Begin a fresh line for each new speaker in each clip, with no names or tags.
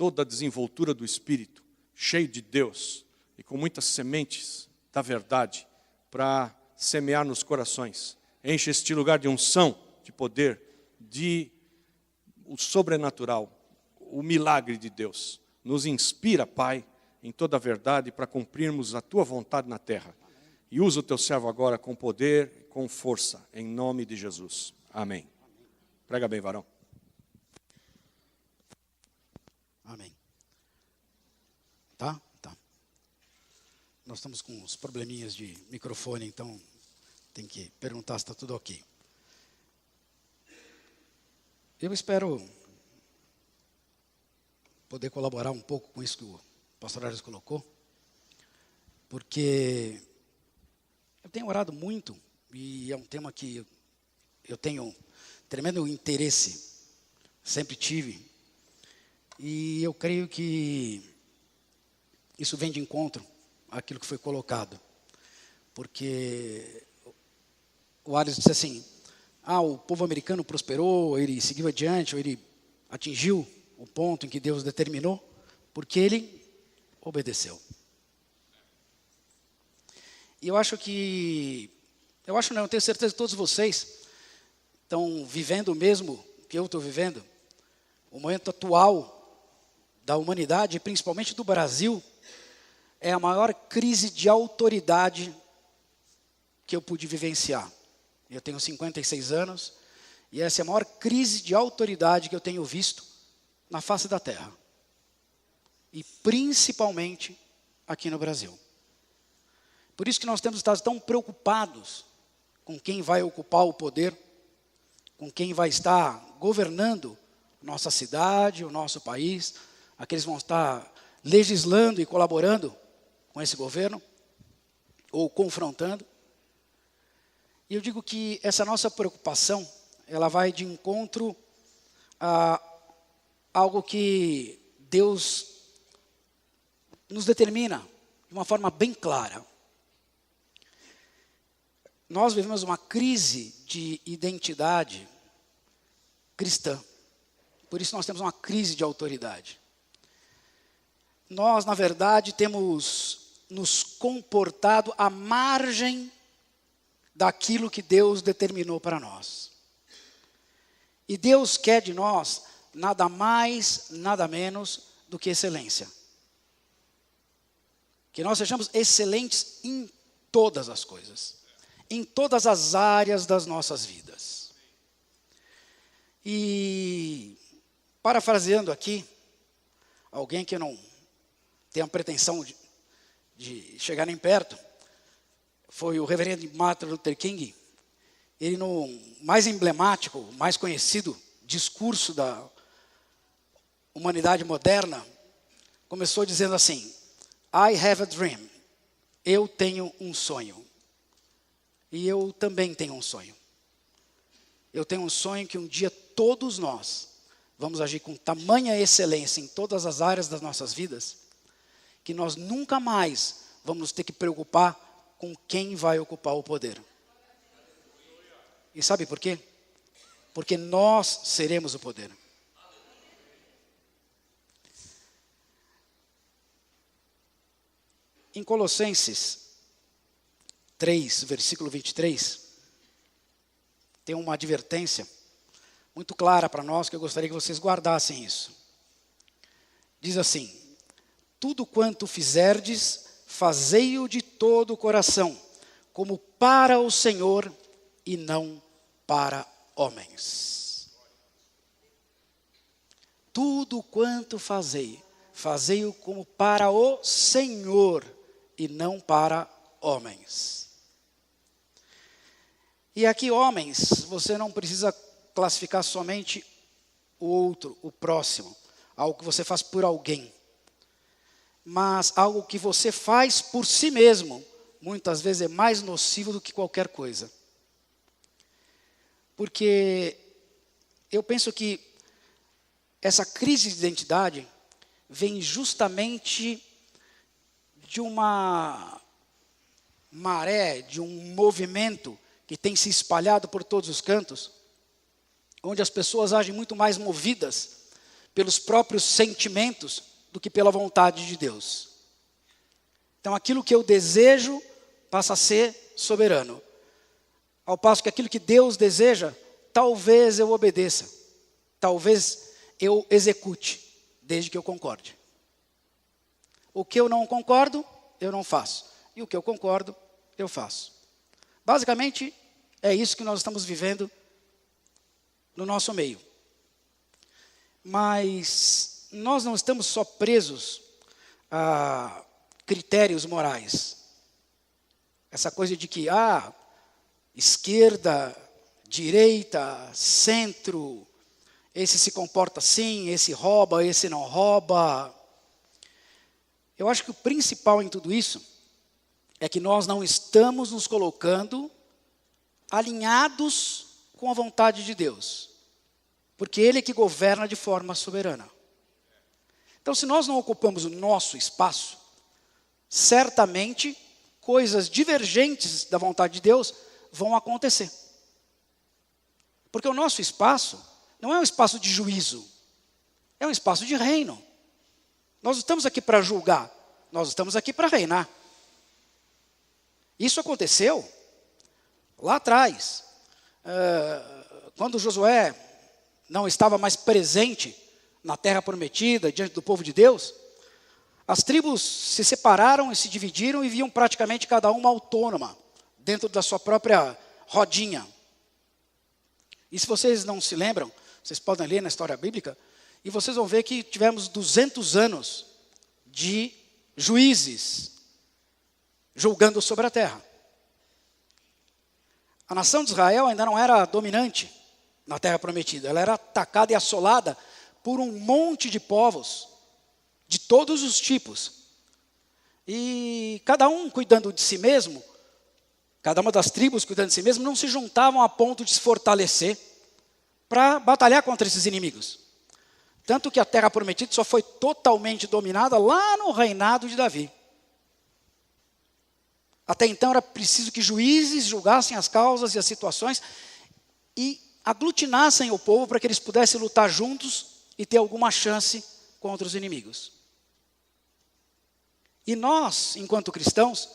toda a desenvoltura do Espírito, cheio de Deus e com muitas sementes da verdade para semear nos corações. Enche este lugar de unção, de poder, de o sobrenatural, o milagre de Deus. Nos inspira, Pai, em toda a verdade para cumprirmos a Tua vontade na terra. E usa o Teu servo agora com poder, com força, em nome de Jesus. Amém. Prega bem, varão.
Amém. Tá? Tá. Nós estamos com uns probleminhas de microfone, então tem que perguntar se está tudo ok. Eu espero poder colaborar um pouco com isso que o pastor Arias colocou, porque eu tenho orado muito e é um tema que eu tenho tremendo interesse, sempre tive, e eu creio que isso vem de encontro àquilo que foi colocado, porque o Arias disse assim, o povo americano prosperou, ele seguiu adiante, ou ele atingiu o ponto em que Deus determinou, porque ele obedeceu. E eu tenho certeza que todos vocês estão vivendo o mesmo que eu estou vivendo. O momento atual da humanidade, principalmente do Brasil, é a maior crise de autoridade que eu pude vivenciar. Eu tenho 56 anos e essa é a maior crise de autoridade que eu tenho visto na face da terra. E principalmente aqui no Brasil. Por isso que nós temos estado tão preocupados com quem vai ocupar o poder, com quem vai estar governando nossa cidade, o nosso país, aqueles vão estar legislando e colaborando com esse governo, ou confrontando. E eu digo que essa nossa preocupação, ela vai de encontro a algo que Deus nos determina de uma forma bem clara. Nós vivemos uma crise de identidade cristã. Por isso nós temos uma crise de autoridade. Nós, na verdade, temos nos comportado à margem daquilo que Deus determinou para nós. E Deus quer de nós nada mais, nada menos do que excelência. Que nós sejamos excelentes em todas as coisas, em todas as áreas das nossas vidas. E, parafraseando aqui, alguém que não tem a pretensão de chegar nem perto, foi o reverendo Martin Luther King. Ele, no mais emblemático, mais conhecido discurso da humanidade moderna, começou dizendo assim: I have a dream. Eu tenho um sonho. E eu também tenho um sonho. Eu tenho um sonho que um dia todos nós vamos agir com tamanha excelência em todas as áreas das nossas vidas, que nós nunca mais vamos ter que preocupar com quem vai ocupar o poder. E sabe por quê? Porque nós seremos o poder. Em Colossenses 3, versículo 23, tem uma advertência muito clara para nós, que eu gostaria que vocês guardassem isso. Diz assim: tudo quanto fizerdes, fazei-o de todo o coração, como para o Senhor e não para homens. Tudo quanto fazei, fazei-o como para o Senhor e não para homens. E aqui, homens, você não precisa classificar somente o outro, o próximo, algo que você faz por alguém, mas algo que você faz por si mesmo, muitas vezes é mais nocivo do que qualquer coisa. Porque eu penso que essa crise de identidade vem justamente de uma maré, de um movimento que tem se espalhado por todos os cantos, onde as pessoas agem muito mais movidas pelos próprios sentimentos do que pela vontade de Deus. Então, aquilo que eu desejo passa a ser soberano. Ao passo que aquilo que Deus deseja, talvez eu obedeça. Talvez eu execute, desde que eu concorde. O que eu não concordo, eu não faço. E o que eu concordo, eu faço. Basicamente, é isso que nós estamos vivendo no nosso meio. Mas nós não estamos só presos a critérios morais. Essa coisa de que, esquerda, direita, centro, esse se comporta assim, esse rouba, esse não rouba. Eu acho que o principal em tudo isso é que nós não estamos nos colocando alinhados com a vontade de Deus. Porque Ele é que governa de forma soberana. Então, se nós não ocupamos o nosso espaço, certamente coisas divergentes da vontade de Deus vão acontecer. Porque o nosso espaço não é um espaço de juízo, é um espaço de reino. Nós não estamos aqui para julgar, nós estamos aqui para reinar. Isso aconteceu lá atrás, quando Josué não estava mais presente na terra prometida, diante do povo de Deus. As tribos se separaram e se dividiram e viviam praticamente cada uma autônoma, dentro da sua própria rodinha. E se vocês não se lembram, vocês podem ler na história bíblica, e vocês vão ver que tivemos 200 anos de juízes julgando sobre a terra. A nação de Israel ainda não era dominante na terra prometida. Ela era atacada e assolada por um monte de povos, de todos os tipos. E cada um cuidando de si mesmo, cada uma das tribos cuidando de si mesmo, não se juntavam a ponto de se fortalecer para batalhar contra esses inimigos. Tanto que a terra prometida só foi totalmente dominada lá no reinado de Davi. Até então era preciso que juízes julgassem as causas e as situações e aglutinassem o povo para que eles pudessem lutar juntos e ter alguma chance contra os inimigos. E nós, enquanto cristãos,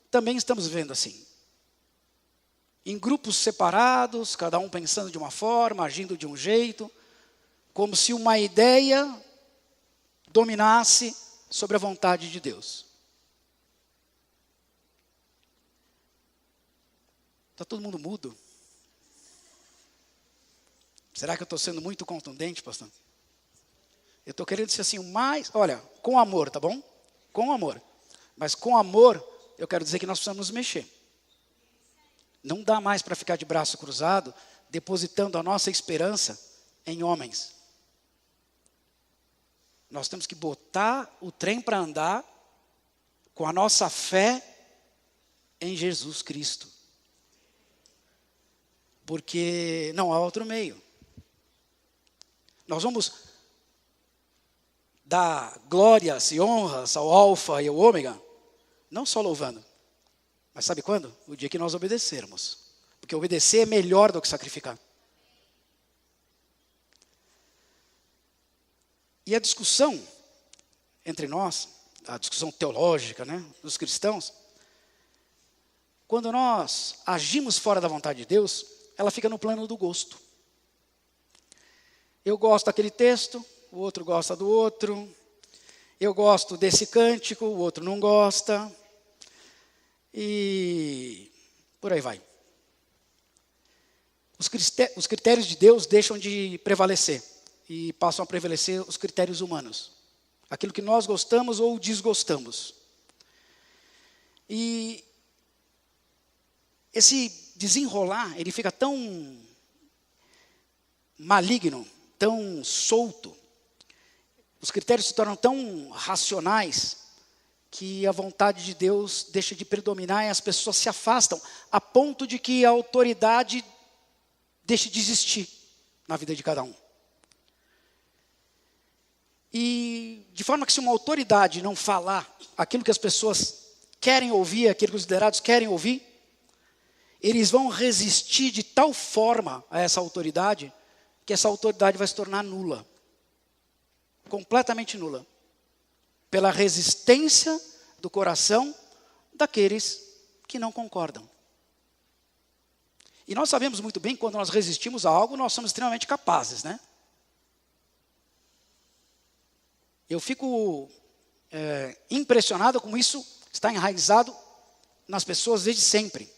também estamos vivendo assim. Em grupos separados, cada um pensando de uma forma, agindo de um jeito, como se uma ideia dominasse sobre a vontade de Deus. Está todo mundo mudo? Será que eu estou sendo muito contundente, pastor? Eu estou querendo dizer assim, olha, com amor, tá bom? Com amor. Mas com amor, eu quero dizer que nós precisamos nos mexer. Não dá mais para ficar de braço cruzado, depositando a nossa esperança em homens. Nós temos que botar o trem para andar com a nossa fé em Jesus Cristo. Porque não há outro meio. Nós vamos dar glórias e honras ao Alfa e ao Ômega, não só louvando, mas sabe quando? O dia que nós obedecermos. Porque obedecer é melhor do que sacrificar. E a discussão entre nós, a discussão teológica, dos cristãos, quando nós agimos fora da vontade de Deus, ela fica no plano do gosto. Eu gosto daquele texto, o outro gosta do outro. Eu gosto desse cântico, o outro não gosta. E por aí vai. Os critérios de Deus deixam de prevalecer e passam a prevalecer os critérios humanos. Aquilo que nós gostamos ou desgostamos. E esse desenrolar, ele fica tão maligno, tão solto. Os critérios se tornam tão racionais que a vontade de Deus deixa de predominar e as pessoas se afastam, a ponto de que a autoridade deixe de existir na vida de cada um. E de forma que se uma autoridade não falar aquilo que as pessoas querem ouvir, aquilo que os liderados querem ouvir, eles vão resistir de tal forma a essa autoridade, que essa autoridade vai se tornar nula. completamente nula, pela resistência do coração daqueles que não concordam. E nós sabemos muito bem que quando nós resistimos a algo, nós somos extremamente capazes, né? Eu fico impressionado como isso está enraizado nas pessoas desde sempre.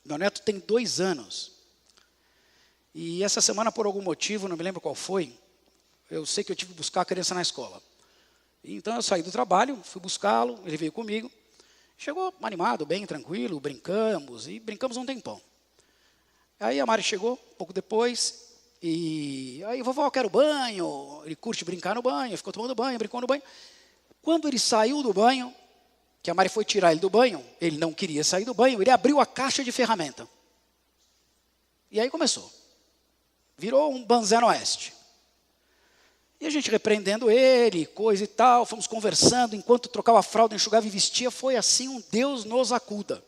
Meu neto tem 2 anos. E essa semana, por algum motivo, não me lembro qual foi, eu sei que eu tive que buscar a criança na escola. Então eu saí do trabalho, fui buscá-lo, ele veio comigo. Chegou animado, bem tranquilo, brincamos um tempão. Aí a Mari chegou, um pouco depois, e aí, vovó, eu quero banho. Ele curte brincar no banho, ficou tomando banho, brincou no banho. Quando ele saiu do banho, que a Mari foi tirar ele do banho, ele não queria sair do banho, ele abriu a caixa de ferramenta. E aí começou. Virou um Banzé no Oeste. E a gente repreendendo ele, coisa e tal, fomos conversando, enquanto trocava a fralda, enxugava e vestia, foi assim um Deus nos acuda.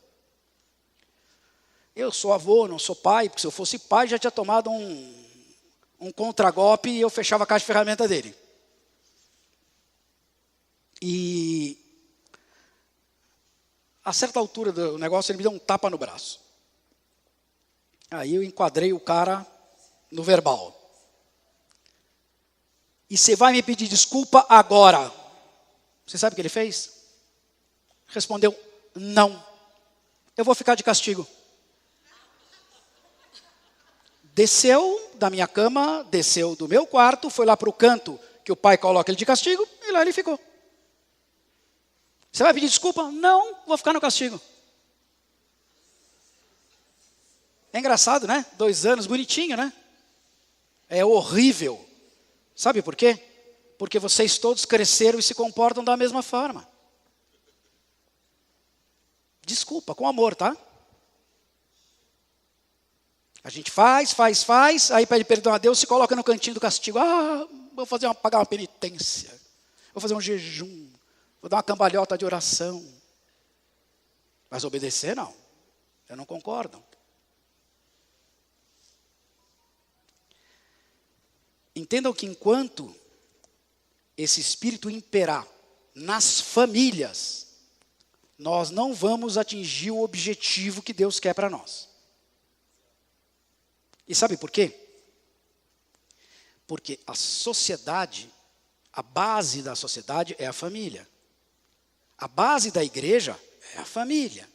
Eu sou avô, não sou pai, porque se eu fosse pai já tinha tomado um contragolpe e eu fechava a caixa de ferramenta dele. E a certa altura do negócio ele me deu um tapa no braço. Aí eu enquadrei o cara no verbal. E você vai me pedir desculpa agora. Você sabe o que ele fez? Respondeu, não. Eu vou ficar de castigo. Desceu da minha cama, desceu do meu quarto, foi lá para o canto que o pai coloca ele de castigo, e lá ele ficou. Você vai pedir desculpa? Não, vou ficar no castigo. É engraçado, né? 2 anos, bonitinho, né? É horrível. Sabe por quê? Porque vocês todos cresceram e se comportam da mesma forma. Desculpa, com amor, tá? A gente faz, aí pede perdão a Deus, se coloca no cantinho do castigo. Vou pagar uma penitência. Vou fazer um jejum. Vou dar uma cambalhota de oração. Mas obedecer, não. Eu não concordo. Entendam que enquanto esse espírito imperar nas famílias, nós não vamos atingir o objetivo que Deus quer para nós. E sabe por quê? Porque a sociedade, a base da sociedade é a família. A base da igreja é a família.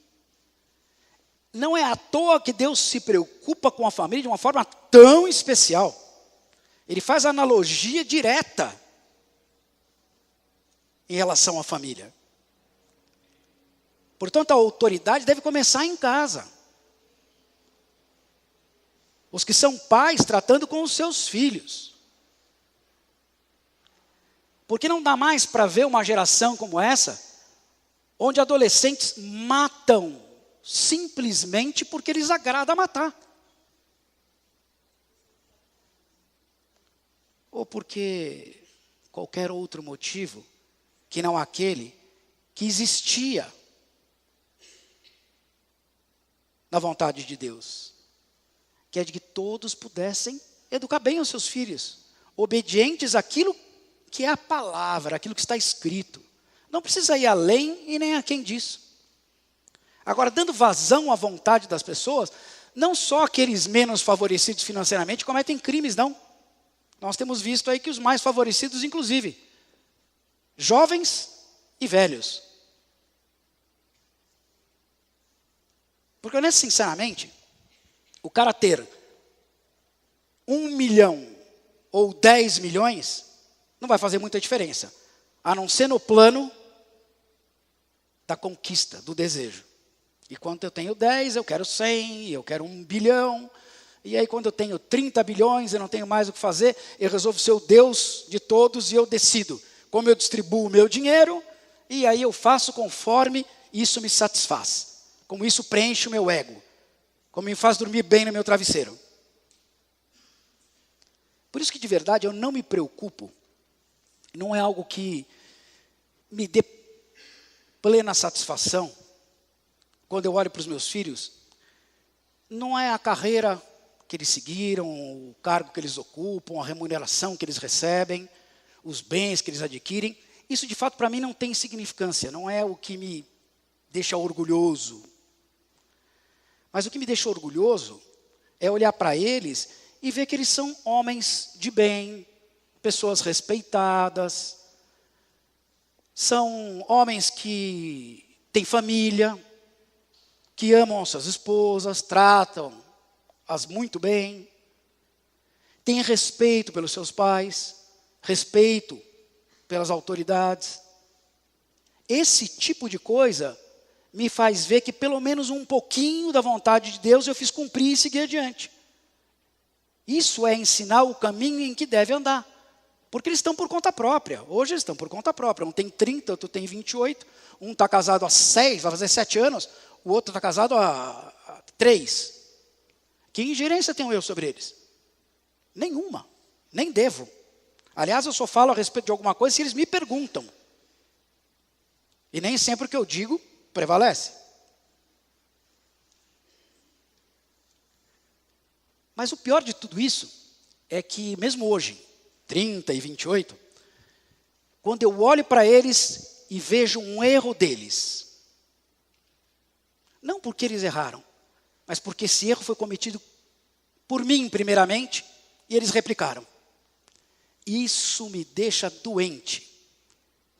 Não é à toa que Deus se preocupa com a família de uma forma tão especial. Ele faz analogia direta em relação à família. Portanto, a autoridade deve começar em casa. Os que são pais tratando com os seus filhos. Porque não dá mais para ver uma geração como essa, onde adolescentes matam simplesmente porque lhes agrada matar. Ou porque qualquer outro motivo que não aquele que existia na vontade de Deus, que é de que todos pudessem educar bem os seus filhos, obedientes àquilo que é a palavra, aquilo que está escrito. Não precisa ir além e nem aquém disso. Agora, dando vazão à vontade das pessoas, não só aqueles menos favorecidos financeiramente cometem crimes, não. Nós temos visto aí que os mais favorecidos, inclusive, jovens e velhos. Porque, honesto, sinceramente, o cara ter 1 milhão ou 10 milhões não vai fazer muita diferença, a não ser no plano da conquista, do desejo. E quando eu tenho 10, eu quero 100, eu quero 1 bilhão. E aí quando eu tenho 30 bilhões, eu não tenho mais o que fazer, eu resolvo ser o Deus de todos e eu decido como eu distribuo o meu dinheiro, e aí eu faço conforme isso me satisfaz. Como isso preenche o meu ego. Como me faz dormir bem no meu travesseiro. Por isso que de verdade eu não me preocupo. Não é algo que me dê plena satisfação. Quando eu olho para os meus filhos, não é a carreira que eles seguiram, o cargo que eles ocupam, a remuneração que eles recebem, os bens que eles adquirem. Isso, de fato, para mim não tem significância, não é o que me deixa orgulhoso. Mas o que me deixa orgulhoso é olhar para eles e ver que eles são homens de bem, pessoas respeitadas, são homens que têm família, que amam suas esposas, tratam-as muito bem, têm respeito pelos seus pais, respeito pelas autoridades. Esse tipo de coisa me faz ver que pelo menos um pouquinho da vontade de Deus eu fiz cumprir e seguir adiante. Isso é ensinar o caminho em que deve andar. Porque eles estão por conta própria. Hoje eles estão por conta própria. Um tem 30, outro tem 28. Um está casado há 6, vai fazer 7 anos. O outro está casado há 3. Que ingerência tenho eu sobre eles? Nenhuma. Nem devo. Aliás, eu só falo a respeito de alguma coisa se eles me perguntam. E nem sempre o que eu digo prevalece. Mas o pior de tudo isso é que mesmo hoje, 30 e 28, quando eu olho para eles e vejo um erro deles, não porque eles erraram, mas porque esse erro foi cometido por mim primeiramente e eles replicaram. Isso me deixa doente.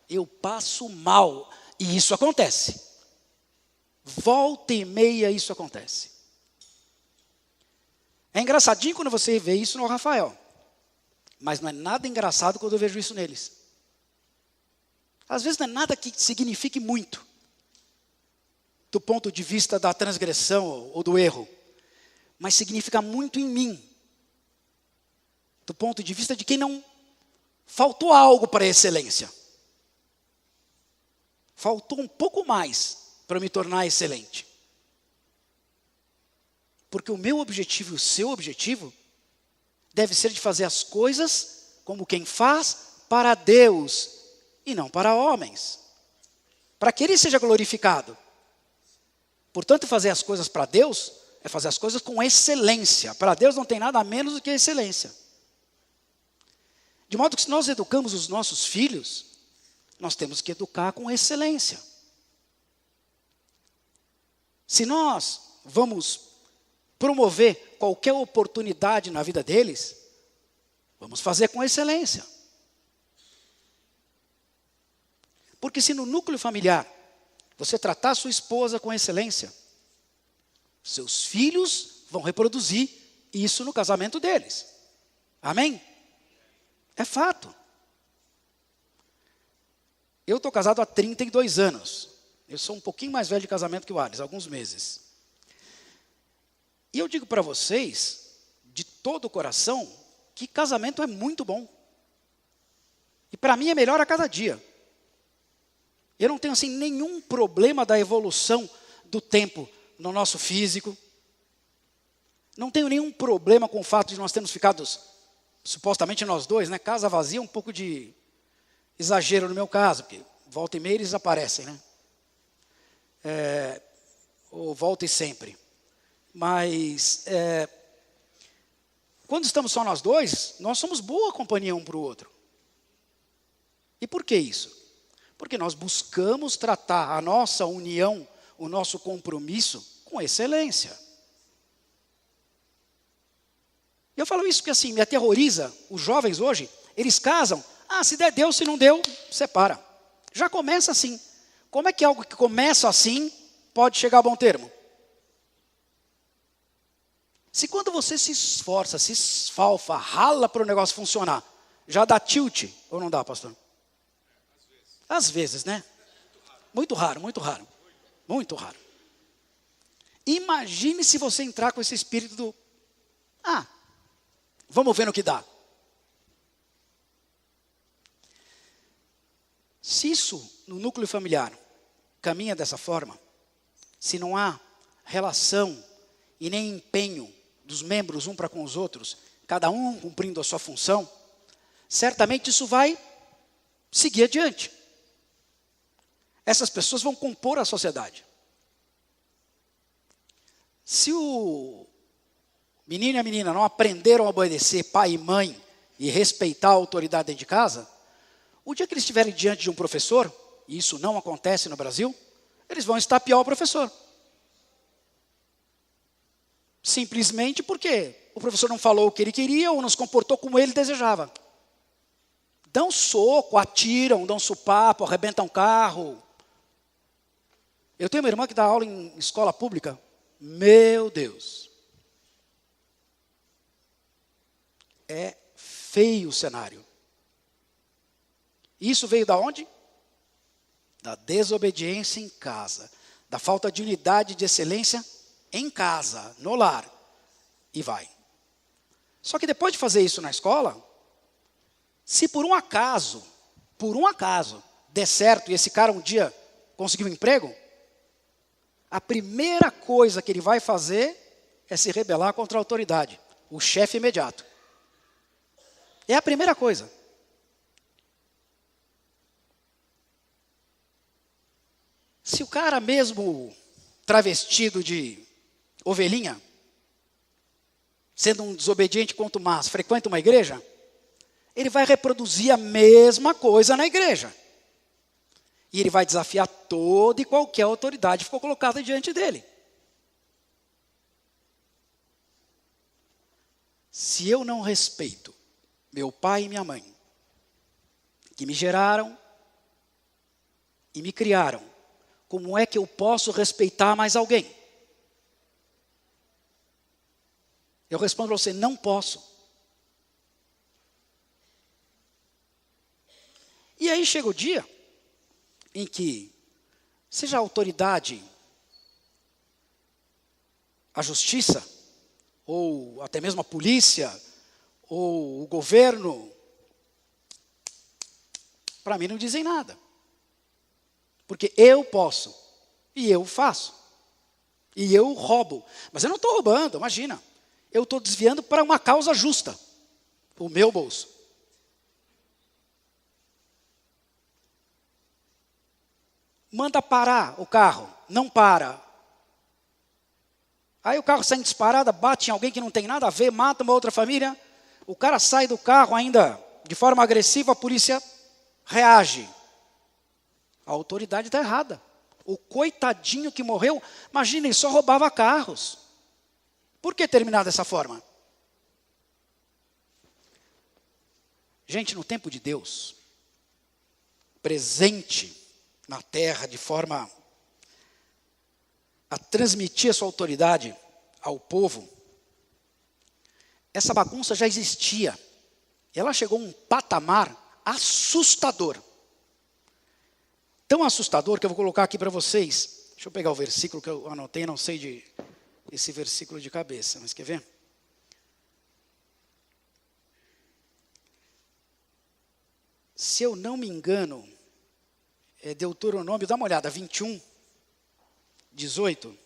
Eu passo mal e isso acontece. Volta e meia isso acontece. É engraçadinho quando você vê isso no Rafael. Mas não é nada engraçado quando eu vejo isso neles. Às vezes não é nada que signifique muito. Do ponto de vista da transgressão ou do erro. Mas significa muito em mim. Do ponto de vista de quem não faltou algo para a excelência. Faltou um pouco mais para me tornar excelente. Porque o meu objetivo e o seu objetivo deve ser de fazer as coisas como quem faz para Deus e não para homens. Para que Ele seja glorificado. Portanto, fazer as coisas para Deus é fazer as coisas com excelência. Para Deus não tem nada menos do que excelência. De modo que se nós educamos os nossos filhos, nós temos que educar com excelência. Se nós vamos promover qualquer oportunidade na vida deles, vamos fazer com excelência. Porque se no núcleo familiar você tratar sua esposa com excelência, seus filhos vão reproduzir isso no casamento deles. Amém? É fato. Eu estou casado há 32 anos. Eu sou um pouquinho mais velho de casamento que o Alisson, alguns meses. E eu digo para vocês, de todo o coração, que casamento é muito bom. E para mim é melhor a cada dia. Eu não tenho assim nenhum problema da evolução do tempo no nosso físico. Não tenho nenhum problema com o fato de nós termos ficado, supostamente nós dois, né? Casa vazia, um pouco de exagero no meu caso, porque volta e meia eles aparecem, né? Ou volta e sempre. Mas, quando estamos só nós dois, nós somos boa companhia um para o outro. E por que isso? Porque nós buscamos tratar a nossa união, o nosso compromisso com excelência. Eu falo isso porque assim, me aterroriza, os jovens hoje, eles casam, se der deu, se não deu, separa. Já começa assim. Como é que algo que começa assim pode chegar a bom termo? Se quando você se esforça, se esfalfa, rala para o negócio funcionar, já dá tilt ou não dá, pastor? Às vezes, né? Muito raro, muito raro. Muito raro. Imagine se você entrar com esse espírito do, vamos ver no que dá. Se isso no núcleo familiar caminha dessa forma, se não há relação e nem empenho dos membros um para com os outros, cada um cumprindo a sua função, certamente isso vai seguir adiante. Essas pessoas vão compor a sociedade. Se o menino e a menina não aprenderam a obedecer pai e mãe e respeitar a autoridade dentro de casa, O dia que eles estiverem diante de um professor, e isso não acontece no Brasil, eles vão estapear o professor. Simplesmente porque o professor não falou o que ele queria ou não se comportou como ele desejava. Dão soco, atiram, dão sopapo, arrebentam carro. Eu tenho uma irmã que dá aula em escola pública. Meu Deus. É feio o cenário. Isso veio da onde? Da desobediência em casa. Da falta de unidade de excelência em casa, no lar. E vai. Só que depois de fazer isso na escola, se por um acaso, der certo e esse cara um dia conseguir um emprego, a primeira coisa que ele vai fazer é se rebelar contra a autoridade, o chefe imediato. É a primeira coisa. Se o cara mesmo travestido de ovelhinha, sendo um desobediente contumaz, frequenta uma igreja, ele vai reproduzir a mesma coisa na igreja. E ele vai desafiar toda e qualquer autoridade que ficou colocada diante dele. Se eu não respeito meu pai e minha mãe, que me geraram e me criaram, como é que eu posso respeitar mais alguém? Eu respondo para você, não posso. E aí chega o dia em que, seja a autoridade, a justiça, ou até mesmo a polícia, ou o governo, para mim não dizem nada. Porque eu posso, e eu faço, e eu roubo. Mas eu não estou roubando, imagina. Eu estou desviando para uma causa justa, o meu bolso. Manda parar o carro, não para. Aí o carro sai em disparada, bate em alguém que não tem nada a ver, mata uma outra família. O cara sai do carro ainda de forma agressiva, a polícia reage. A autoridade está errada. O coitadinho que morreu, imagina, ele só roubava carros. Por que terminar dessa forma? Gente, no tempo de Deus, presente na terra de forma a transmitir a sua autoridade ao povo, essa bagunça já existia. Ela chegou a um patamar assustador. Tão assustador que eu vou colocar aqui para vocês. Deixa eu pegar o versículo que eu anotei, não sei esse versículo de cabeça, mas quer ver? Se eu não me engano, é Deuteronômio, dá uma olhada, 21, 18.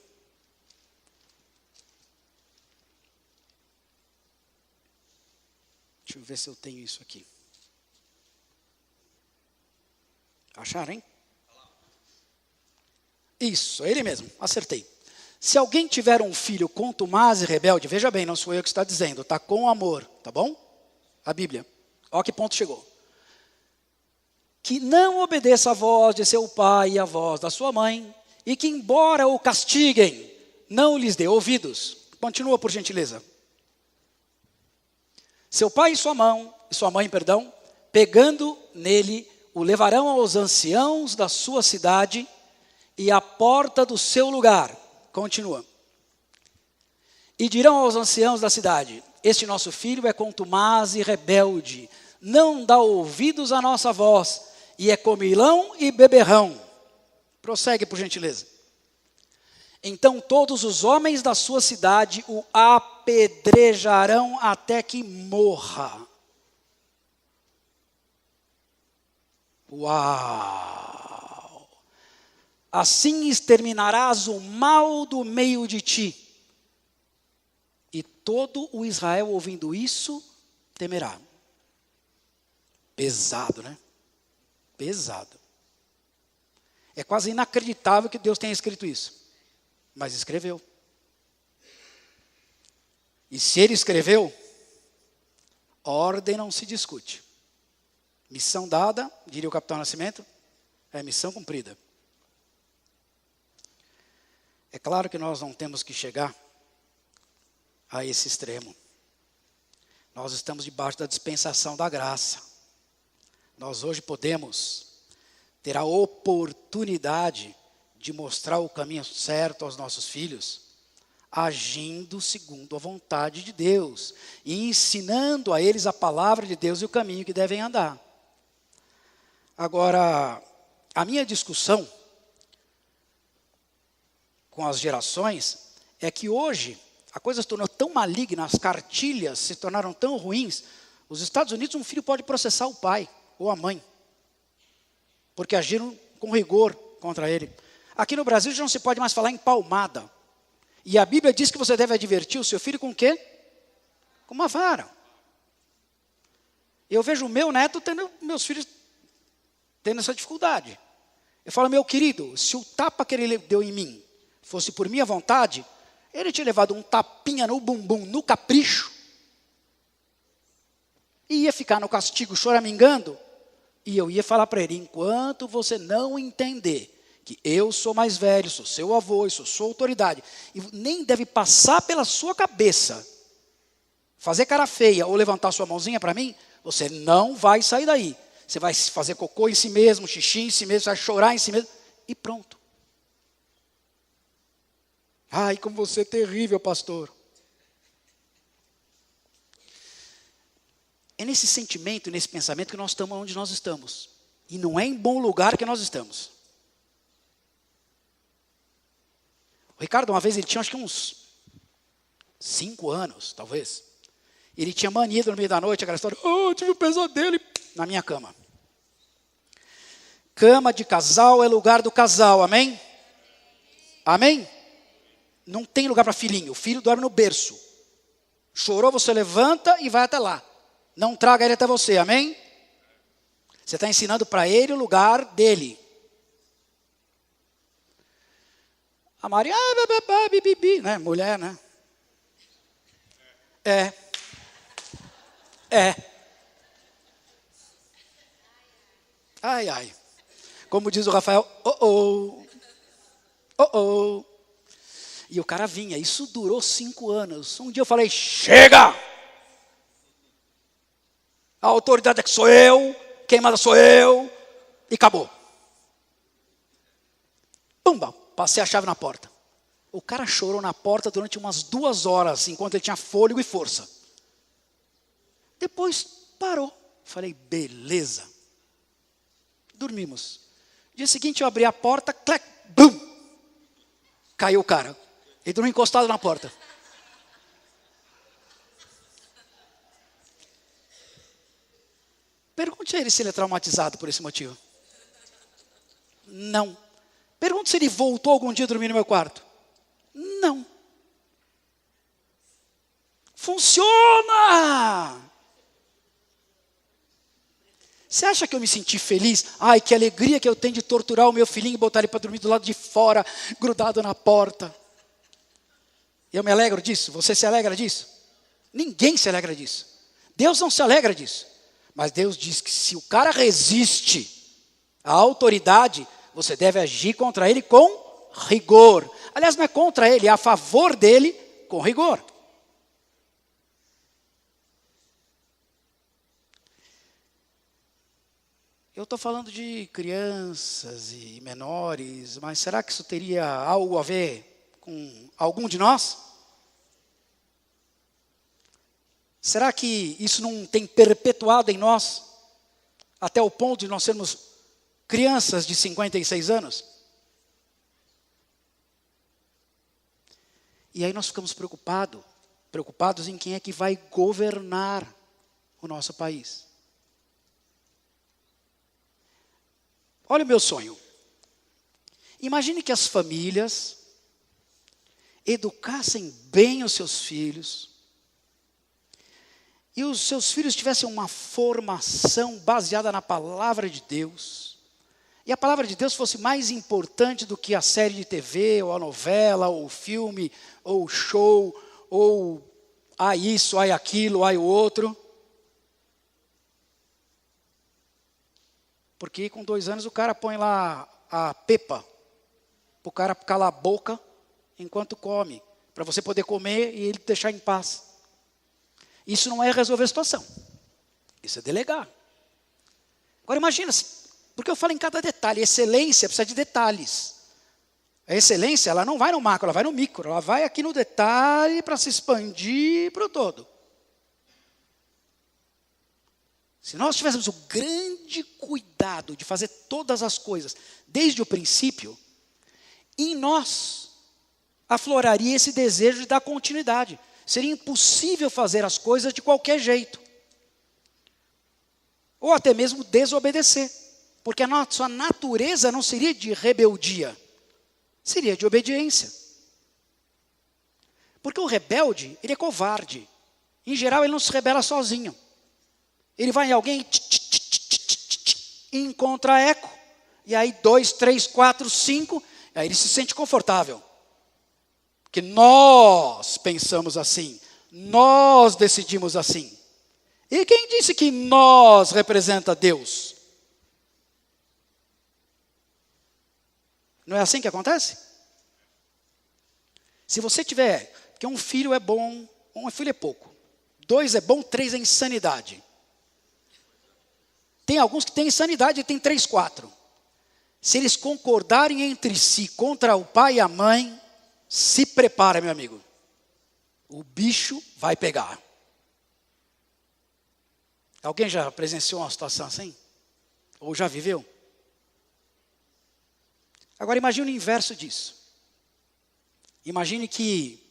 Deixa eu ver se eu tenho isso aqui. Acharam, hein? Isso, é ele mesmo, acertei. Se alguém tiver um filho contumaz e rebelde, veja bem, não sou eu que está dizendo, está com amor, tá bom? A Bíblia. Olha que ponto chegou. Que não obedeça a voz de seu pai e a voz da sua mãe, e que embora o castiguem, não lhes dê ouvidos. Continua, por gentileza. Seu pai e sua mãe, pegando nele, o levarão aos anciãos da sua cidade e à porta do seu lugar. Continua. E dirão aos anciãos da cidade: este nosso filho é contumaz e rebelde, não dá ouvidos à nossa voz, e é comilão e beberrão. Prossegue, por gentileza. Então todos os homens da sua cidade o apedrejarão até que morra. Uau! Assim exterminarás o mal do meio de ti. E todo o Israel, ouvindo isso, temerá. Pesado, né? Pesado. É quase inacreditável que Deus tenha escrito isso. Mas escreveu. E se ele escreveu, ordem não se discute. Missão dada, diria o Capitão Nascimento, é missão cumprida. É claro que nós não temos que chegar a esse extremo. Nós estamos debaixo da dispensação da graça. Nós hoje podemos ter a oportunidade de mostrar o caminho certo aos nossos filhos, agindo segundo a vontade de Deus e ensinando a eles a palavra de Deus e o caminho que devem andar. Agora, a minha discussão com as gerações é que hoje a coisa se tornou tão maligna, as cartilhas se tornaram tão ruins. Os Estados Unidos, um filho pode processar o pai ou a mãe, porque agiram com rigor contra ele. Aqui no Brasil já não se pode mais falar em palmada. E a Bíblia diz que você deve advertir o seu filho com o quê? Com uma vara. Eu vejo o meu neto meus filhos tendo essa dificuldade. Eu falo, meu querido, se o tapa que ele deu em mim fosse por minha vontade, ele tinha levado um tapinha no bumbum, no capricho, e ia ficar no castigo choramingando, e eu ia falar para ele, enquanto você não entender que eu sou mais velho, sou seu avô, sou sua autoridade, e nem deve passar pela sua cabeça fazer cara feia ou levantar sua mãozinha para mim, você não vai sair daí. Você vai fazer cocô em si mesmo, xixi em si mesmo, vai chorar em si mesmo, e pronto. Ai, como você é terrível, pastor. É nesse sentimento, nesse pensamento que nós estamos onde nós estamos. E não é em bom lugar que nós estamos. O Ricardo, uma vez, ele tinha acho que uns 5 anos, talvez. Ele tinha mania no meio da noite, aquela história, eu tive um pesadelo na minha cama. Cama de casal é lugar do casal, amém? Amém? Não tem lugar para filhinho, o filho dorme no berço. Chorou, você levanta e vai até lá. Não traga ele até você, amém? Você está ensinando para ele o lugar dele. A Maria, bibibi, né? Mulher, né? É. Ai, ai. Como diz o Rafael, E o cara vinha, isso durou 5 anos. Um dia eu falei, chega! A autoridade é que sou eu, quem manda sou eu, e acabou. Pumba, passei a chave na porta. O cara chorou na porta durante umas 2 horas, enquanto ele tinha fôlego e força. Depois parou. Falei, beleza. Dormimos. Dia seguinte eu abri a porta, clac, bum! Caiu o cara. Ele dormiu encostado na porta. Pergunte a ele se ele é traumatizado por esse motivo. Não. Pergunte se ele voltou algum dia a dormir no meu quarto. Não. Funciona! Você acha que eu me senti feliz? Ai, que alegria que eu tenho de torturar o meu filhinho e botar ele para dormir do lado de fora, grudado na porta. Eu me alegro disso? Você se alegra disso? Ninguém se alegra disso. Deus não se alegra disso. Mas Deus diz que se o cara resiste à autoridade, você deve agir contra ele com rigor. Aliás, não é contra ele, é a favor dele com rigor. Eu estou falando de crianças e menores, mas será que isso teria algo a ver com algum de nós? Será que isso não tem perpetuado em nós, até o ponto de nós sermos crianças de 56 anos? E aí nós ficamos preocupados em quem é que vai governar o nosso país. Olha o meu sonho. Imagine que as famílias educassem bem os seus filhos e os seus filhos tivessem uma formação baseada na palavra de Deus. E a palavra de Deus fosse mais importante do que a série de TV, ou a novela, ou o filme, ou o show, ou isso, aquilo, o outro. Porque com 2 anos o cara põe lá a pepa, para o cara calar a boca enquanto come, para você poder comer e ele deixar em paz. Isso não é resolver a situação, isso é delegar. Agora imagina, porque eu falo em cada detalhe, excelência precisa de detalhes. A excelência, ela não vai no macro, ela vai no micro, ela vai aqui no detalhe para se expandir para o todo. Se nós tivéssemos o grande cuidado de fazer todas as coisas desde o princípio, em nós afloraria esse desejo de dar continuidade. Seria impossível fazer as coisas de qualquer jeito. Ou até mesmo desobedecer. Porque a nossa natureza não seria de rebeldia, seria de obediência. Porque o rebelde, ele é covarde. Em geral, ele não se rebela sozinho. Ele vai em alguém e encontra eco. E aí 2, 3, 4, 5, aí ele se sente confortável. Porque nós pensamos assim, nós decidimos assim. E quem disse que nós representa Deus? Não é assim que acontece? Se você tiver, porque um filho é bom, um filho é pouco, 2 é bom, 3 é insanidade. Tem alguns que têm insanidade e tem 3, 4. Se eles concordarem entre si contra o pai e a mãe, se prepara, meu amigo. O bicho vai pegar. Alguém já presenciou uma situação assim? Ou já viveu? Agora imagine o inverso disso. Imagine que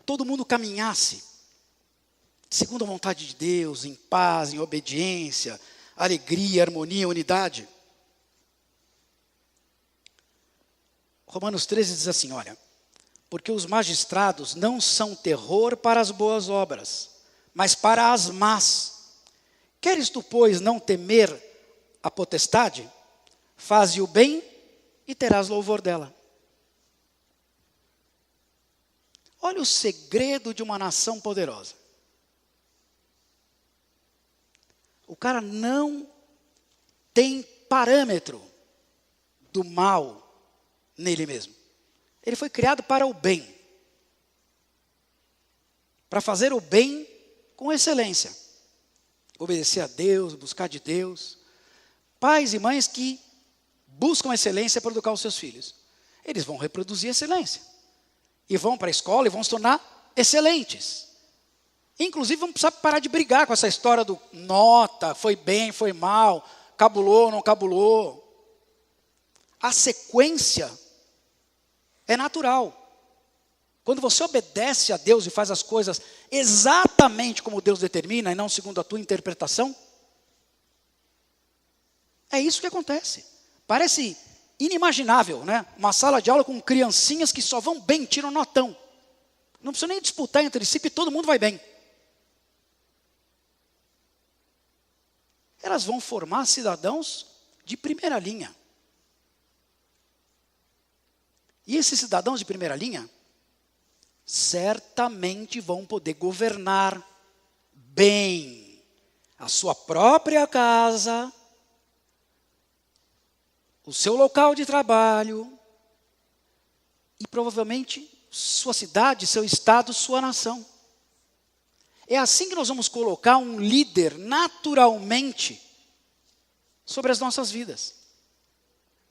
todo mundo caminhasse segundo a vontade de Deus, em paz, em obediência, alegria, harmonia, unidade. Romanos 13 diz assim, olha, porque os magistrados não são terror para as boas obras, mas para as más. Queres tu, pois, não temer a potestade? Faze o bem e terás louvor dela. Olha o segredo de uma nação poderosa. O cara não tem parâmetro do mal nele mesmo. Ele foi criado para o bem. Para fazer o bem com excelência. Obedecer a Deus, buscar de Deus. Pais e mães que buscam excelência para educar os seus filhos. Eles vão reproduzir excelência. E vão para a escola e vão se tornar excelentes. Inclusive vão precisar parar de brigar com essa história do nota, foi bem, foi mal, cabulou, não cabulou. A sequência é natural. Quando você obedece a Deus e faz as coisas exatamente como Deus determina e não segundo a tua interpretação, é isso que acontece. Parece inimaginável, né? Uma sala de aula com criancinhas que só vão bem, tiram notão. Não precisa nem disputar entre si, porque todo mundo vai bem. Elas vão formar cidadãos de primeira linha. E esses cidadãos de primeira linha certamente vão poder governar bem a sua própria casa, o seu local de trabalho e provavelmente sua cidade, seu estado, sua nação. É assim que nós vamos colocar um líder naturalmente sobre as nossas vidas.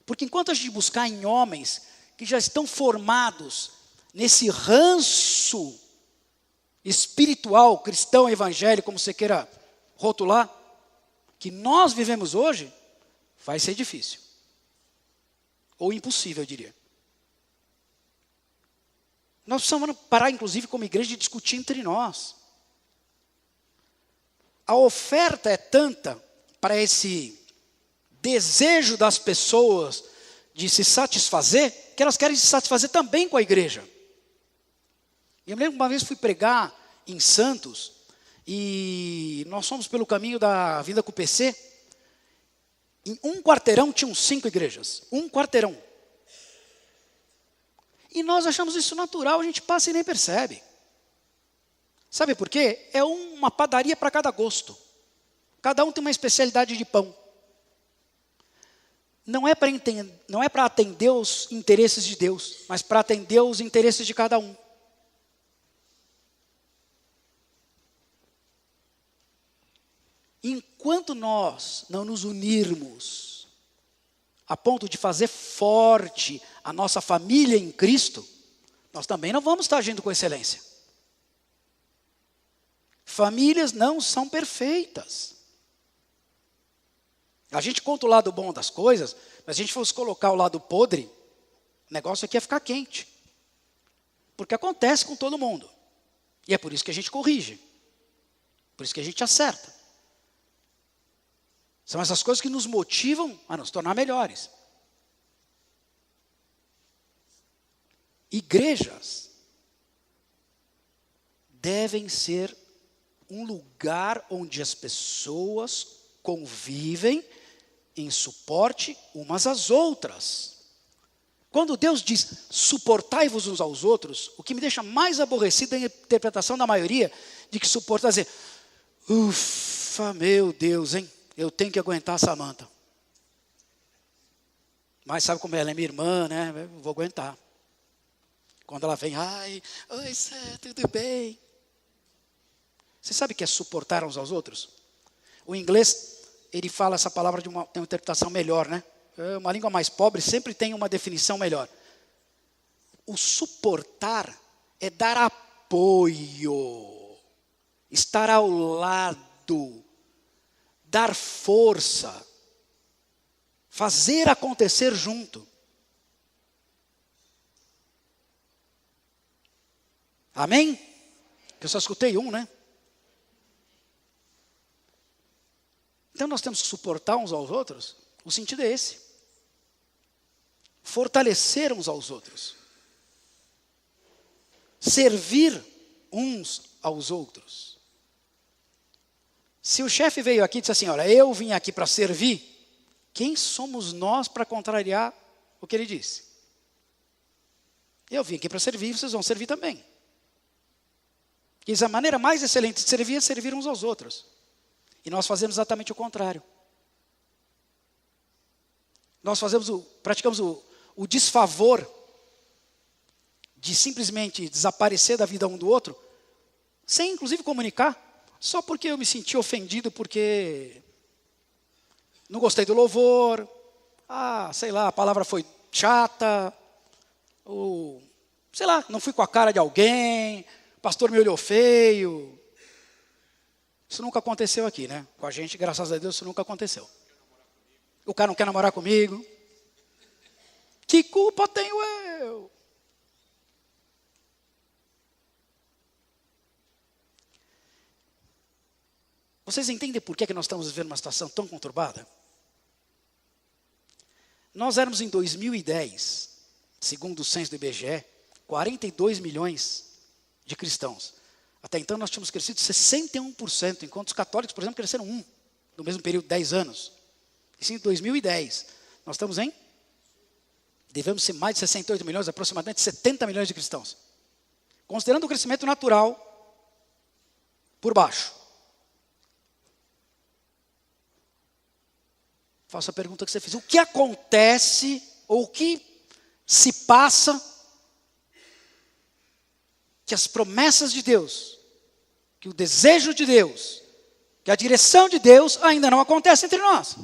Porque enquanto a gente buscar em homens que já estão formados nesse ranço espiritual, cristão, evangélico, como você queira rotular, que nós vivemos hoje, vai ser difícil. Ou impossível, eu diria. Nós precisamos parar, inclusive, como igreja, de discutir entre nós. A oferta é tanta para esse desejo das pessoas de se satisfazer, que elas querem se satisfazer também com a igreja. Eu me lembro que uma vez fui pregar em Santos, e nós fomos pelo caminho da Vinda com o PC. Em um quarteirão tinham 5 igrejas. Um quarteirão. E nós achamos isso natural, a gente passa e nem percebe. Sabe por quê? É uma padaria para cada gosto. Cada um tem uma especialidade de pão. Não é para atender os interesses de Deus, mas para atender os interesses de cada um. Enquanto nós não nos unirmos a ponto de fazer forte a nossa família em Cristo, nós também não vamos estar agindo com excelência. Famílias não são perfeitas. A gente conta o lado bom das coisas, mas se a gente fosse colocar o lado podre, o negócio aqui ia ficar quente. Porque acontece com todo mundo. E é por isso que a gente corrige. Por isso que a gente acerta. São essas coisas que nos motivam a nos tornar melhores. Igrejas devem ser um lugar onde as pessoas convivem em suporte umas às outras. Quando Deus diz, suportai-vos uns aos outros, o que me deixa mais aborrecido é a interpretação da maioria de que suportar, dizer, ufa, meu Deus, hein? Eu tenho que aguentar a Samanta. Mas sabe como ela é minha irmã, né? Eu vou aguentar. Quando ela vem, oi, Sé, tudo bem? Você sabe o que é suportar uns aos outros? O inglês, ele fala essa palavra tem uma interpretação melhor, né? Uma língua mais pobre sempre tem uma definição melhor. O suportar é dar apoio, estar ao lado, dar força, fazer acontecer junto. Amém? Eu só escutei um, né? Então nós temos que suportar uns aos outros. O sentido é esse. Fortalecer uns aos outros. Servir uns aos outros. Se o chefe veio aqui e disse assim, olha, eu vim aqui para servir, quem somos nós para contrariar o que ele disse? Eu vim aqui para servir, vocês vão servir também. E a maneira mais excelente de servir é servir uns aos outros. E nós fazemos exatamente o contrário. Nós praticamos o desfavor de simplesmente desaparecer da vida um do outro, sem inclusive comunicar, só porque eu me senti ofendido, porque não gostei do louvor, sei lá, a palavra foi chata, ou sei lá, não fui com a cara de alguém, o pastor me olhou feio. Isso nunca aconteceu aqui, né? Com a gente, graças a Deus, isso nunca aconteceu. O cara não quer namorar comigo. Que culpa tenho eu? Vocês entendem por que nós estamos vivendo uma situação tão conturbada? Nós éramos em 2010, segundo o censo do IBGE, 42 milhões de cristãos. Até então nós tínhamos crescido 61%, enquanto os católicos, por exemplo, cresceram 1% no mesmo período, 10 anos. Isso em 2010. Nós estamos devemos ser mais de 68 milhões, aproximadamente 70 milhões de cristãos. Considerando o crescimento natural, por baixo. Faço a pergunta que você fez. O que acontece, ou o que se passa, que as promessas de Deus, que o desejo de Deus, que a direção de Deus ainda não acontece entre nós?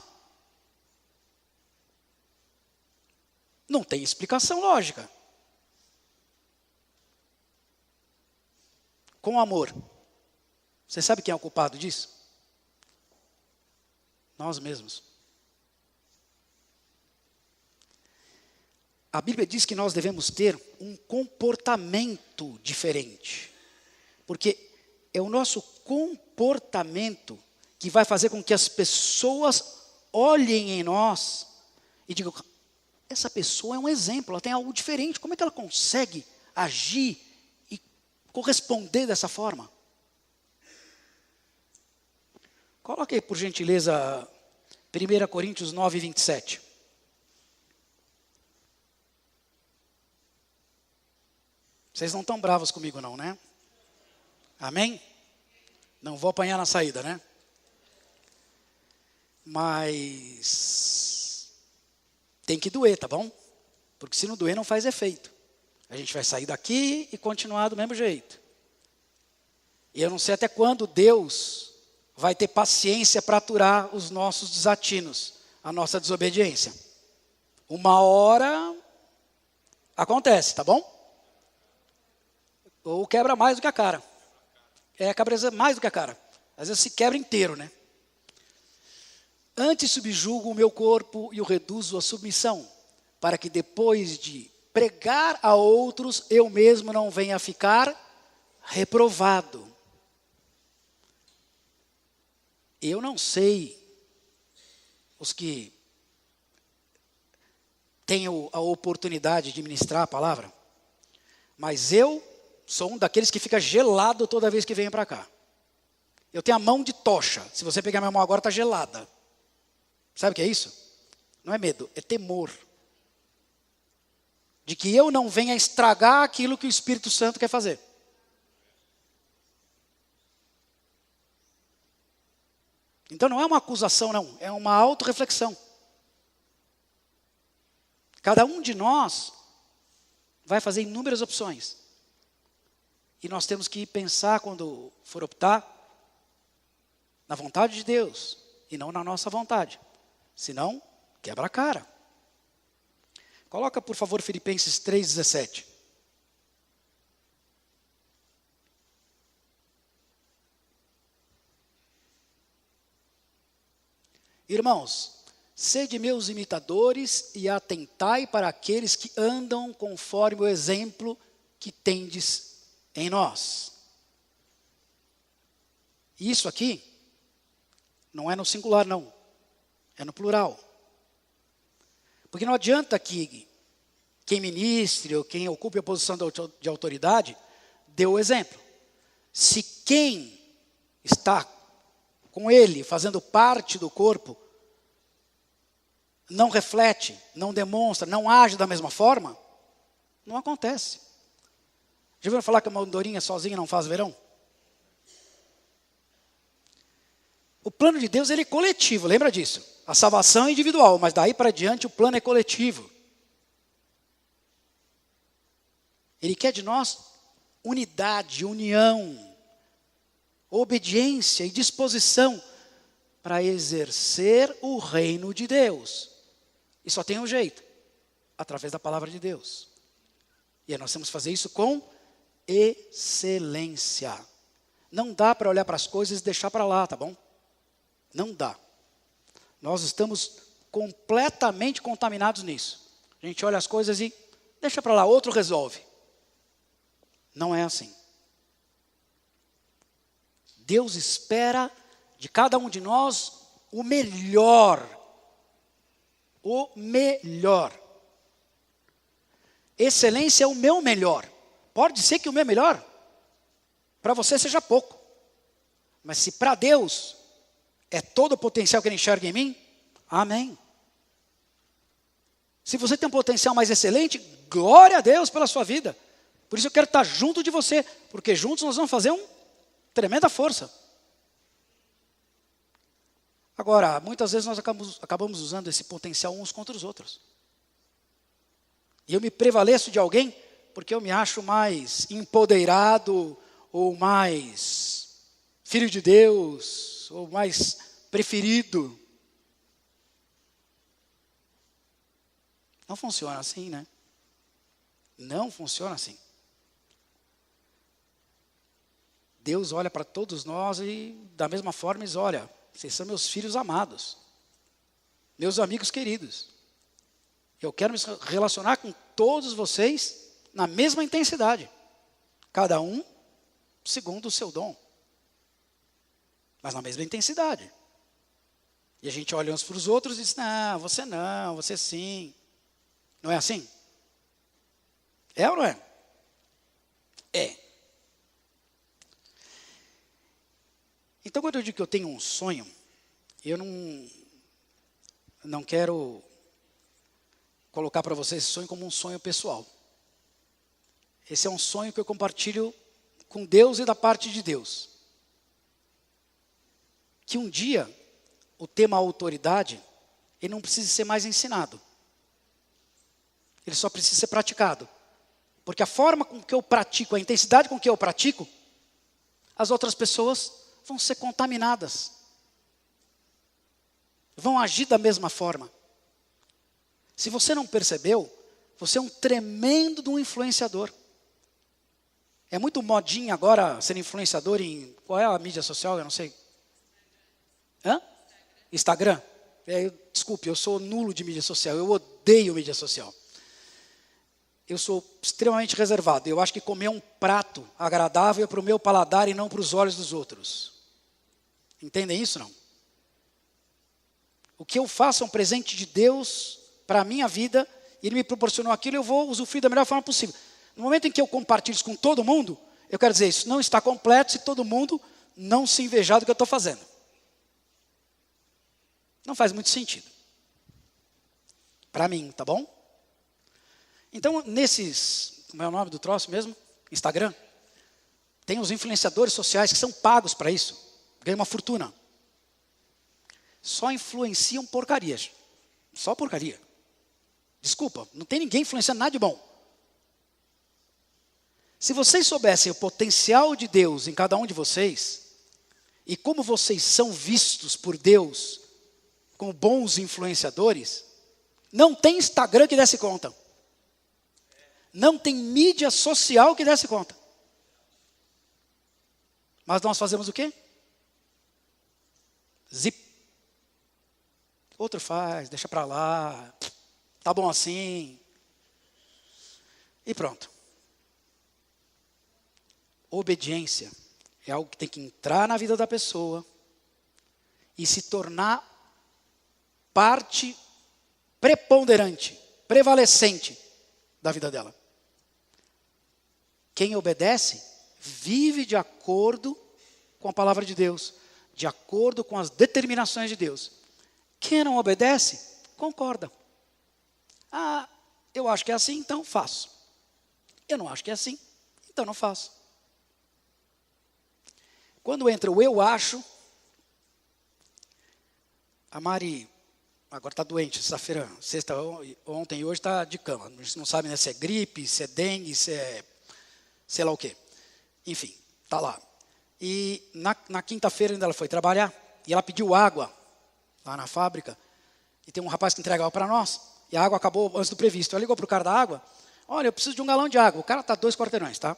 Não tem explicação lógica. Com amor. Você sabe quem é o culpado disso? Nós mesmos. A Bíblia diz que nós devemos ter um comportamento diferente. Porque é o nosso comportamento que vai fazer com que as pessoas olhem em nós e digam, essa pessoa é um exemplo, ela tem algo diferente. Como é que ela consegue agir e corresponder dessa forma? Coloque aí, por gentileza, 1 Coríntios 9, 27. Vocês não estão bravos comigo não, né? Amém? Não vou apanhar na saída, né? Mas tem que doer, tá bom? Porque se não doer, não faz efeito. A gente vai sair daqui e continuar do mesmo jeito. E eu não sei até quando Deus vai ter paciência para aturar os nossos desatinos, a nossa desobediência. Uma hora acontece, tá bom? Ou quebra mais do que a cara. Quebra mais do que a cara. Às vezes se quebra inteiro, né? Antes subjugo o meu corpo e o reduzo à submissão, para que depois de pregar a outros, eu mesmo não venha a ficar reprovado. Eu não sei os que têm a oportunidade de ministrar a palavra, mas eu sou um daqueles que fica gelado toda vez que venho para cá. Eu tenho a mão de tocha. Se você pegar minha mão agora, está gelada. Sabe o que é isso? Não é medo, é temor. De que eu não venha estragar aquilo que o Espírito Santo quer fazer. Então não é uma acusação, não. É uma autorreflexão. Cada um de nós vai fazer inúmeras opções. E nós temos que pensar, quando for optar, na vontade de Deus e não na nossa vontade. Senão, quebra a cara. Coloca, por favor, Filipenses 3,17. Irmãos, sede meus imitadores e atentai para aqueles que andam conforme o exemplo que tendes em nós. Isso aqui não é no singular, não. É no plural. Porque não adianta que quem ministre ou quem ocupe a posição de autoridade dê o exemplo. Se quem está com ele, fazendo parte do corpo, não reflete, não demonstra, não age da mesma forma, não acontece. Já ouviram falar que uma andorinha sozinha não faz verão? O plano de Deus ele é coletivo, lembra disso? A salvação é individual, mas daí para diante o plano é coletivo. Ele quer de nós unidade, união, obediência e disposição para exercer o reino de Deus. E só tem um jeito, através da palavra de Deus. E aí nós temos que fazer isso com excelência. Não dá para olhar para as coisas e deixar para lá, tá bom? Não dá. Nós estamos completamente contaminados nisso. A gente olha as coisas e deixa para lá, outro resolve. Não é assim. Deus espera de cada um de nós o melhor. O melhor. Excelência é o meu melhor. Pode ser que o meu melhor para você seja pouco. Mas se para Deus é todo o potencial que Ele enxerga em mim, amém. Se você tem um potencial mais excelente, glória a Deus pela sua vida. Por isso eu quero estar junto de você, porque juntos nós vamos fazer uma tremenda força. Agora, muitas vezes nós acabamos usando esse potencial uns contra os outros. E eu me prevaleço de alguém porque eu me acho mais empoderado, ou mais filho de Deus, ou mais preferido. Não funciona assim, né? Não funciona assim. Deus olha para todos nós e da mesma forma diz, olha, vocês são meus filhos amados, meus amigos queridos. Eu quero me relacionar com todos vocês na mesma intensidade. Cada um segundo o seu dom. Mas na mesma intensidade. E a gente olha uns para os outros e diz, não, você sim. Não é assim? É ou não é? É. Então, quando eu digo que eu tenho um sonho, eu não quero colocar para vocês esse sonho como um sonho pessoal. Esse é um sonho que eu compartilho com Deus e da parte de Deus. Que um dia o tema autoridade, ele não precisa ser mais ensinado. Ele só precisa ser praticado. Porque a forma com que eu pratico, a intensidade com que eu pratico, as outras pessoas vão ser contaminadas. Vão agir da mesma forma. Se você não percebeu, você é um tremendo de um influenciador. É muito modinha agora ser influenciador em... Qual é a mídia social? Eu não sei. Instagram? Desculpe, eu sou nulo de mídia social. Eu odeio mídia social. Eu sou extremamente reservado. Eu acho que comer um prato agradável é para o meu paladar e não para os olhos dos outros. Entendem isso, não? O que eu faço é um presente de Deus para a minha vida. E Ele me proporcionou aquilo, eu vou usufruir da melhor forma possível. No momento em que eu compartilho isso com todo mundo, eu quero dizer, isso não está completo se todo mundo não se invejar do que eu estou fazendo. Não faz muito sentido. Para mim, tá bom? Então, como é o nome do troço mesmo? Instagram. Tem os influenciadores sociais que são pagos para isso. Ganham uma fortuna. Só influenciam porcarias. Só porcaria. Desculpa, não tem ninguém influenciando nada de bom. Se vocês soubessem o potencial de Deus em cada um de vocês, e como vocês são vistos por Deus como bons influenciadores, não tem Instagram que desse conta. Não tem mídia social que desse conta. Mas nós fazemos o quê? Zip. Outro faz, deixa para lá, tá bom assim. E pronto. Obediência é algo que tem que entrar na vida da pessoa e se tornar parte preponderante, prevalecente da vida dela. Quem obedece, vive de acordo com a palavra de Deus, de acordo com as determinações de Deus. Quem não obedece, concorda. Ah, eu acho que é assim, então faço. Eu não acho que é assim, então não faço. Quando entra o eu acho, a Mari agora está doente, sexta-feira, ontem e hoje está de cama. A gente não sabe, né, se é gripe, se é dengue, se é sei lá o quê. Enfim, está lá. E na quinta-feira ainda ela foi trabalhar e ela pediu água lá na fábrica. E tem um rapaz que entrega água para nós. E a água acabou antes do previsto. Ela ligou para o cara da água. Olha, eu preciso de 1 galão de água. O cara está 2 quarteirões, tá?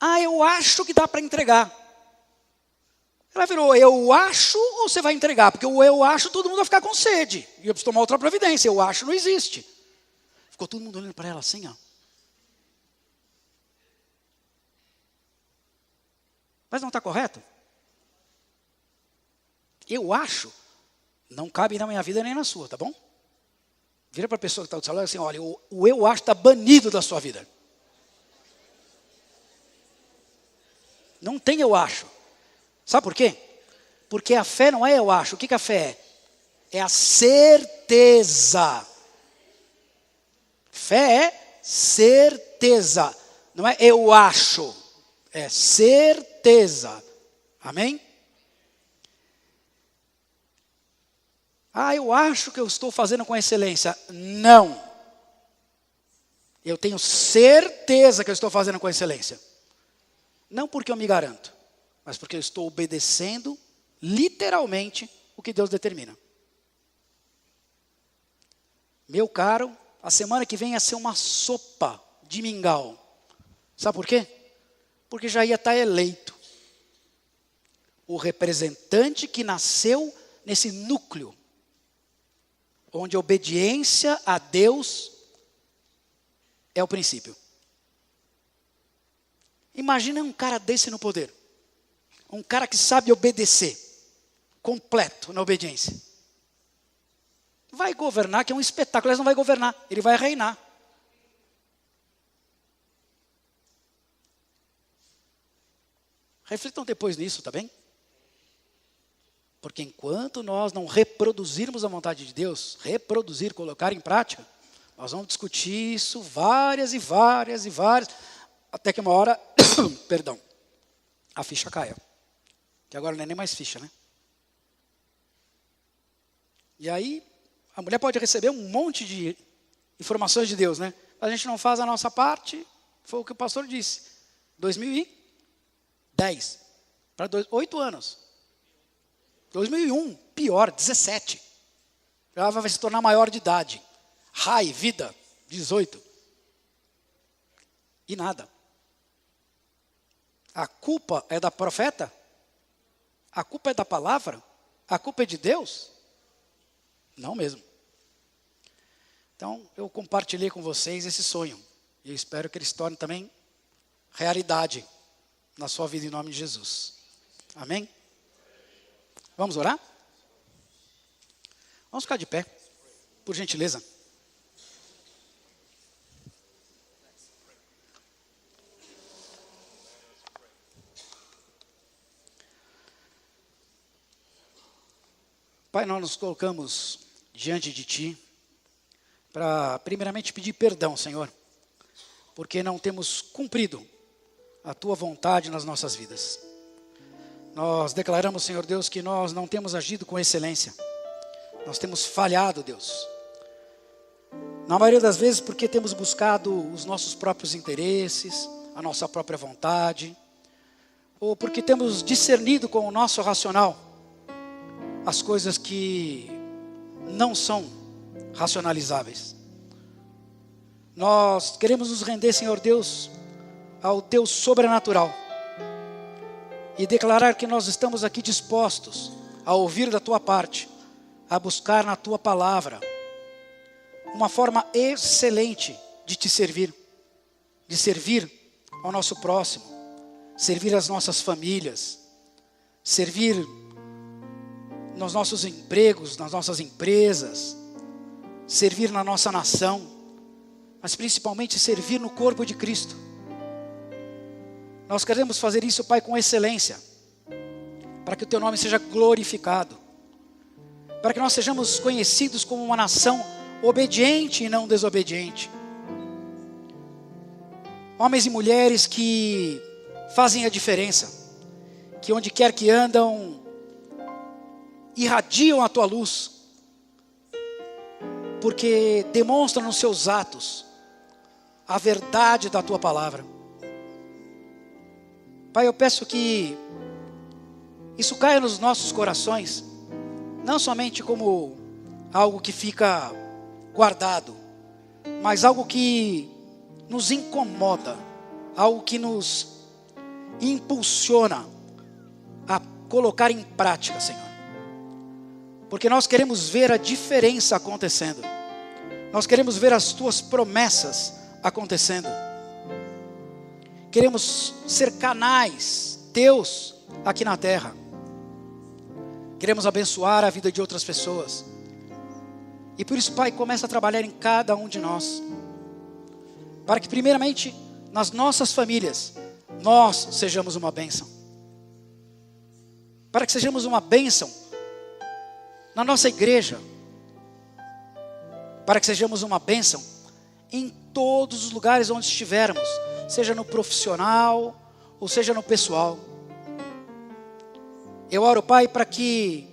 Ah, eu acho que dá para entregar. Ela virou, eu acho ou você vai entregar? Porque o eu acho, todo mundo vai ficar com sede. E eu preciso tomar outra providência. Eu acho não existe. Ficou todo mundo olhando para ela assim, ó. Mas não está correto? Eu acho, não cabe na minha vida nem na sua, tá bom? Vira para a pessoa que está do seu lado assim, olha, o eu acho está banido da sua vida. Não tem eu acho. Sabe por quê? Porque a fé não é eu acho. O que a fé é? É a certeza. Fé é certeza. Não é eu acho. É certeza. Amém? Ah, eu acho que eu estou fazendo com excelência. Não. Eu tenho certeza que eu estou fazendo com excelência. Não porque eu me garanto, mas porque eu estou obedecendo literalmente o que Deus determina. Meu caro, a semana que vem ia ser uma sopa de mingau. Sabe por quê? Porque já ia estar eleito o representante que nasceu nesse núcleo, onde a obediência a Deus é o princípio. Imagina um cara desse no poder. Um cara que sabe obedecer, completo na obediência. Vai governar, que é um espetáculo. Ele não vai governar, ele vai reinar. Reflitam depois nisso, tá bem? Porque enquanto nós não reproduzirmos a vontade de Deus, reproduzir, colocar em prática, nós vamos discutir isso várias e várias e várias, até que uma hora, perdão, a ficha caia. Que agora não é nem mais ficha, né? E aí, a mulher pode receber um monte de informações de Deus, né? A gente não faz a nossa parte, foi o que o pastor disse. 2010, para 8 anos. 2001, pior, 17. Ela vai se tornar maior de idade. Vida, 18. E nada. A culpa é da profeta? A culpa é da palavra? A culpa é de Deus? Não mesmo. Então, eu compartilhei com vocês esse sonho. E eu espero que ele se torne também realidade na sua vida em nome de Jesus. Amém? Vamos orar? Vamos ficar de pé, por gentileza. Pai, nós nos colocamos diante de Ti para primeiramente pedir perdão, Senhor, porque não temos cumprido a Tua vontade nas nossas vidas. Nós declaramos, Senhor Deus, que nós não temos agido com excelência. Nós temos falhado, Deus. Na maioria das vezes porque temos buscado os nossos próprios interesses, a nossa própria vontade, ou porque temos discernido com o nosso racional as coisas que não são racionalizáveis. Nós queremos nos render, Senhor Deus, ao Teu sobrenatural e declarar que nós estamos aqui dispostos a ouvir da Tua parte, a buscar na Tua palavra uma forma excelente de Te servir, de servir ao nosso próximo, servir as nossas famílias, servir nos nossos empregos, nas nossas empresas, servir na nossa nação, mas principalmente servir no corpo de Cristo. Nós queremos fazer isso, Pai, com excelência, para que o Teu nome seja glorificado, para que nós sejamos conhecidos como uma nação obediente e não desobediente. Homens e mulheres que fazem a diferença, que onde quer que andam, irradiam a Tua luz, porque demonstram nos seus atos a verdade da Tua palavra. Pai, eu peço que isso caia nos nossos corações, não somente como algo que fica guardado, mas algo que nos incomoda, algo que nos impulsiona a colocar em prática, Senhor. Porque nós queremos ver a diferença acontecendo. Nós queremos ver as Tuas promessas acontecendo. Queremos ser canais Teus aqui na terra. Queremos abençoar a vida de outras pessoas. E por isso, Pai, começa a trabalhar em cada um de nós. Para que primeiramente, nas nossas famílias, nós sejamos uma bênção. Para que sejamos uma bênção na nossa igreja, para que sejamos uma bênção em todos os lugares onde estivermos, seja no profissional ou seja no pessoal. Eu oro, Pai, para que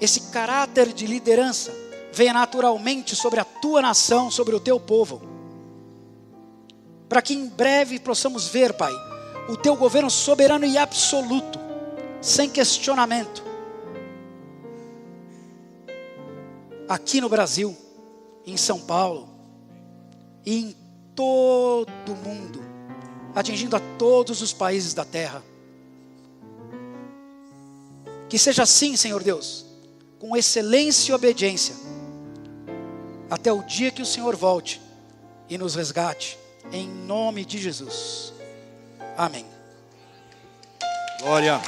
esse caráter de liderança venha naturalmente sobre a Tua nação, sobre o Teu povo, para que em breve possamos ver, Pai, o Teu governo soberano e absoluto, sem questionamento, aqui no Brasil, em São Paulo e em todo o mundo, atingindo a todos os países da terra. Que seja assim, Senhor Deus, com excelência e obediência, até o dia que o Senhor volte e nos resgate, em nome de Jesus. Amém.
Glória.